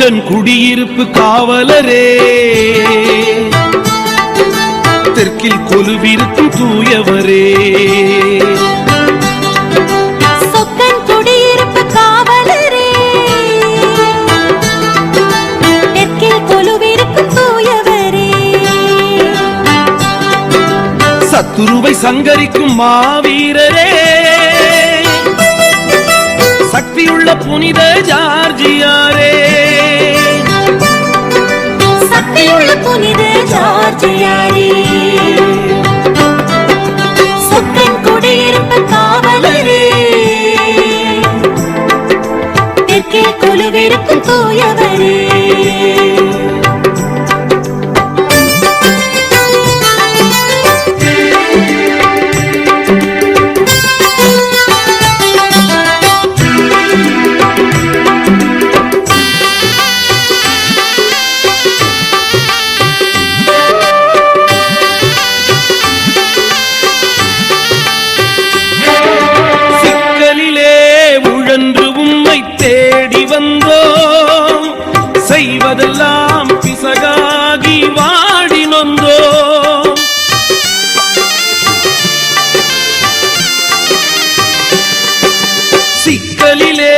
சொக்கன் குடியிருப்பு காவலரே, தெற்கில் கொலுவிருக்கும் தூயவரே. சொக்கன் குடியிருப்பு காவலரே, தெற்கில் கொலுவிருக்கும் தூயவரே. சத்துருவை சங்கரிக்கும் மாவீரரே, சக்தியுள்ள புனித ஜார்ஜியாரே. சக்தியுள்ள புனித ஜார்ஜியாரே. சொக்கன் குடியிருப்பு காவலரே, தெற்கில் கொலுவிருக்கும் தூயவரே. செய்வதெல்லாம் பிசகாகி வாடி நொந்தோம். சிக்கலிலே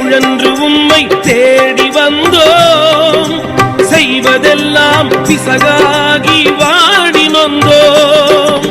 உழன்று உம்மை தேடி வந்தோம். செய்வதெல்லாம் பிசகாகி வாடி நொந்தோம்.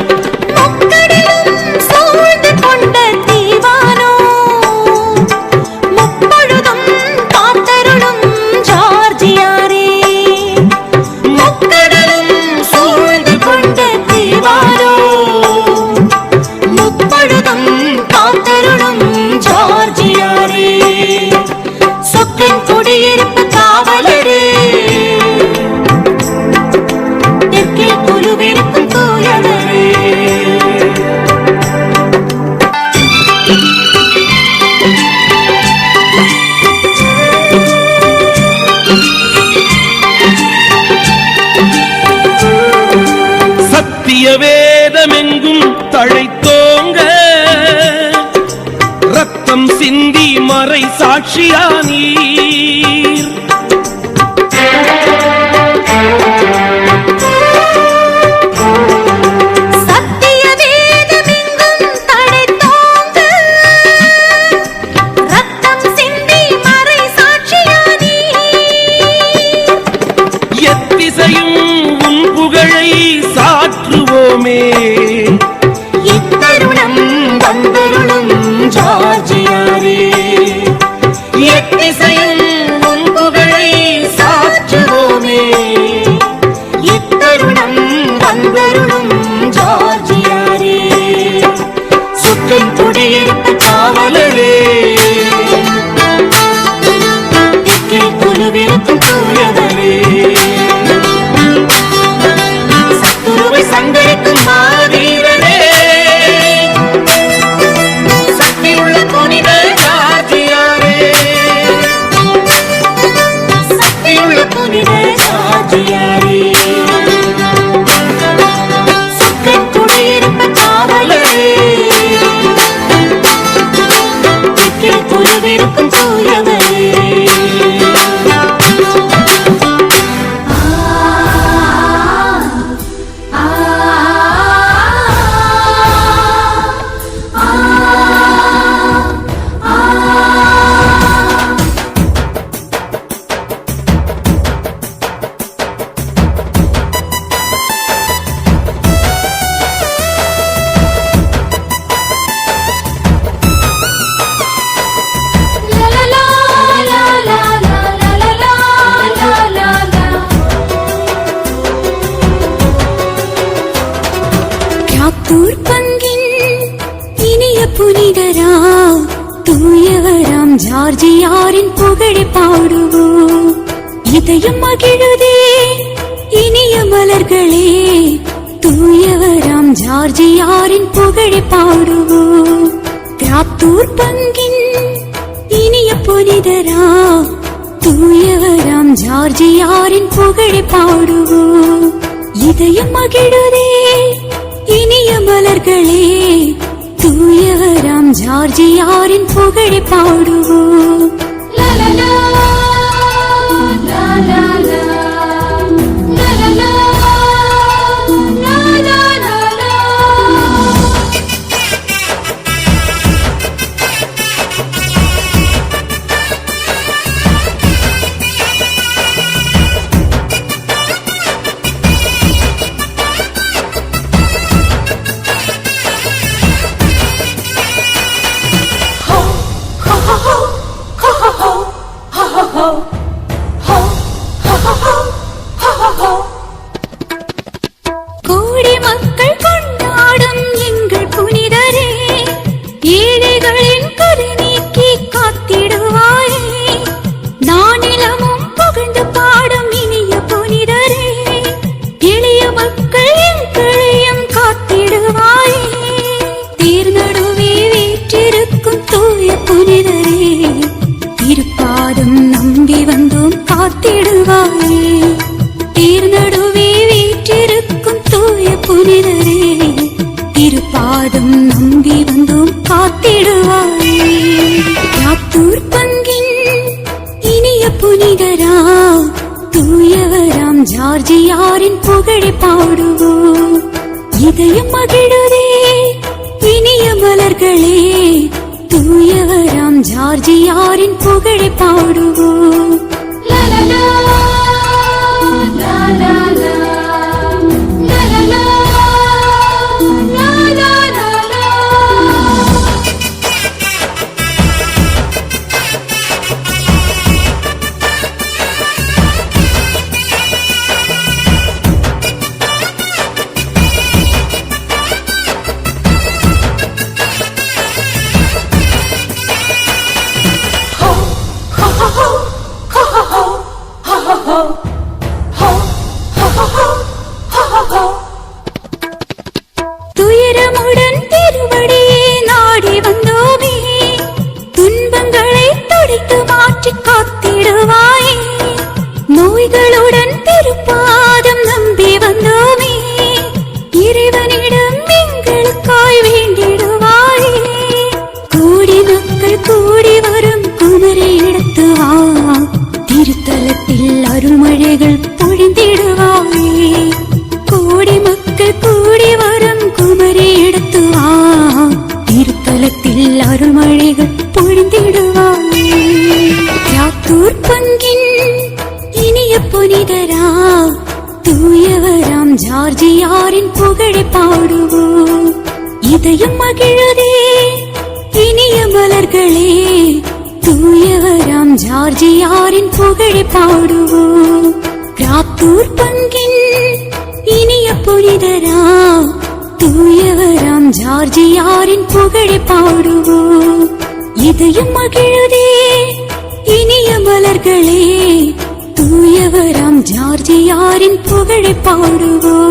சொக்கன் குடியிருப்பு காவலரே, தெற்கில் கொலுவிருக்கும் தூயவரே. சத்திய வேதமெங்கும் தழைத்தோங்க, ரத்தம் சிந்தி மறை சாட்சியானீர். சத்திய வேதமெங்கும் தழைத்தோங்க, ரத்தம் சிந்தி மறை சாட்சியானீர். எத்திசையும் உன் புகழை சாற்றுவோமே. இத்தருணம் வந்தருளும் ஜார்ஜியாரே, எத்திசையும் உன் புகழை சாற்றுவோமே. இத்தருணம் வந்தருளும் ஜார்ஜியாரே. சொக்கன் குடியிருப்பு காவலரே, தெற்கில் கொலுவிருக்கும் தூயவரே. சத்துருவை சங்கரிக்கும் மாவீரரே, சக்தியுள்ள புனித ஜார்ஜியாரே. சக்தியுள்ள புனித ஜார்ஜியாரே. சொக்கன் குடியிருப்பு காவலரே, தெற்கில் கொலுவிருக்கும் தூயவரே. புனிதரா தூயவராம் ஜார்ஜியாரின் புகழை பாடுவோம். இதயம் மகிழுதே இனிய மலர்களே, தூயவராம் ஜார்ஜியாரின் புகழை பாடுவோம். கிராத்தூர் பங்கின் இனிய புனிதரா தூயவராம் ஜார்ஜியாரின் புகழை பாடுவோம். இதயம் மகிழுதே இனிய மலர்களே, தூயவராம் ஜார்ஜியாரின் புகழை பாடுவோம். பங்கின் இனிய புனிதரா தூயவராம் ஜார்ஜியாரின் புகழை பாடுவோம். இதயம் மகிழுதே இனிய மலர்களே தூயவராம் ஜார்ஜியாரின் புகழை பாடுவோம். லா லா லா, லா லா லா, லா லா லா, லா லா லா லா. துயரமுடன் திருவடியே நாடி வந்தோமே துன்பங்களை துடைத்து மாற்றி காத்திடுவாயே. நோய்களுடன் திருப்பாதம் நம்பி வந்தோமே இறைவனிடம் எங்களுக்காய் வேண்டிடுவாயே. கோடி மக்கள் கூடி வரும் குமரி இடத்து வா திருத்தலத்தில் அருள்மழைகள் பொழிந்திடுவாயே. கோடி மக்கள் கூடி வரும் குமரி எடுத்து வா திருத்தலத்தில் அருள்மழைகள் பொழிந்திடுவாயே. யாத்தூர் பங்கின் இனிய புனிதரா தூயவராம் ஜார்ஜியாரின் புகழை பாடுவோம். இதயம் மகிழுதே இனிய மலர்களே தூயவராம் ஜார்ஜியாரின் புகழை பாடுவோம். கிராத்தூர் பங்கின் இனிய புனிதரா தூயவராம் ஜார்ஜியாரின் புகழை பாடுவோம். இதயம் மகிழுதே இனிய மலர்களே தூயவராம் ஜார்ஜியாரின் புகழை பாடுவோம்.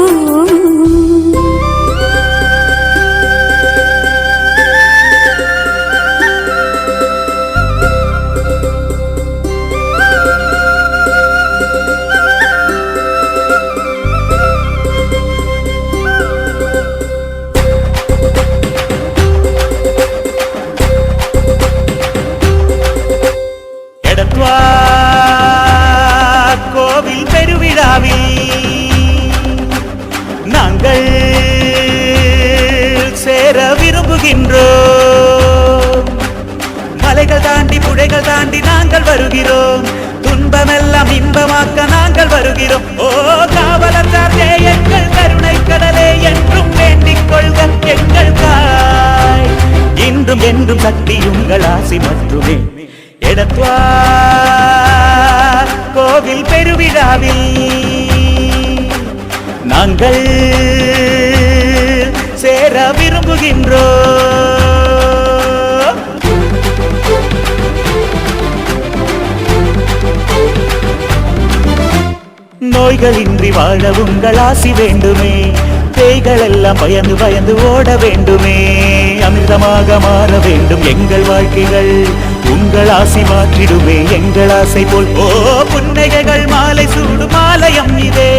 கோவில் பெருவிழாவில் நாங்கள் சேர விரும்புகின்றோம். மலைகள் தாண்டி புழைகள் தாண்டி நாங்கள் வருகிறோம். துன்பமெல்லாம் இன்பமாக்க நாங்கள் வருகிறோம். ஓ காவலர் சார்ந்தே எங்கள் கருணை கடலே என்றும் வேண்டிக் கொள்க எங்கள் தாய். இன்றும் என்றும் சக்தி உங்கள் ஆசி மட்டுமே. எடத்வார் கோவில் பெருவிழாவில் நாங்கள் சேர விரும்புகின்றோம். நோய்களின்றி வாழ உங்கள் ஆசி வேண்டுமே. பேய்கள் எல்லாம் பயந்து பயந்து ஓட வேண்டுமே. அமிர்தமாக மாற வேண்டும் எங்கள் வாழ்க்கைகள். உங்கள் ஆசி மாற்றிடுமே எங்கள் ஆசை போல். ஓ புன்னகைகள் மாலை சூடும் ஆலயம் இதே.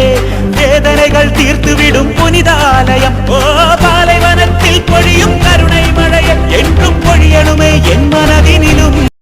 வேதனைகள் தீர்த்துவிடும் புனித ஆலயம். ஓ பாலைவனத்தில் பொழியும் கருணை மழையை என்றும் பொழியணுமே என் மனதினிலும்.